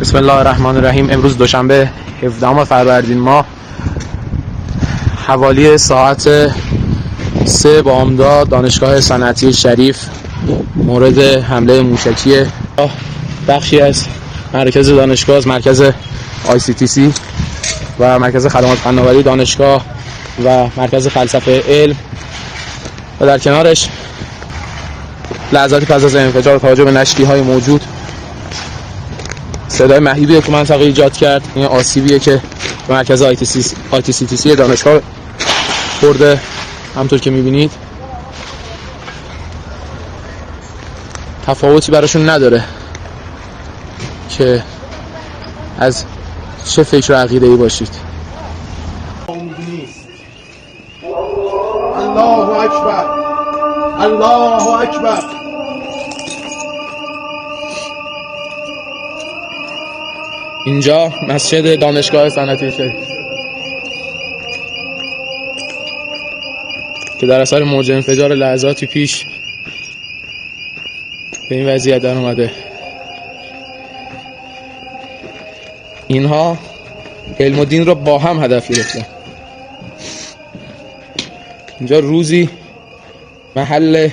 بسم الله الرحمن الرحیم. امروز دوشنبه 17 فروردین ماه حوالی ساعت 3 بامداد دانشگاه صنعتی شریف مورد حمله موشکی بخشی از مرکز دانشگاه از مرکز ICTC و مرکز خدمات فناوری دانشگاه و مرکز فلسفه علم و در کنارش لحظاتی پس از انفجار توجه به نشتی‌های موجود صدای مهیبیه که منطقه ایجاد کرد. این آسیبیه که به مرکز ICTC دانشگاه خورده. همطور که میبینید تفاوتی براشون نداره که از چه فکر و عقیده‌ای باشید. الله اکبر، الله اکبر. اینجا مسجد دانشگاه صنعتی شریف که در اثر موج انفجار لحظاتی پیش به این وضعیت در اومده. اینها علم و دین رو با هم هدف گرفتن. اینجا روزی محل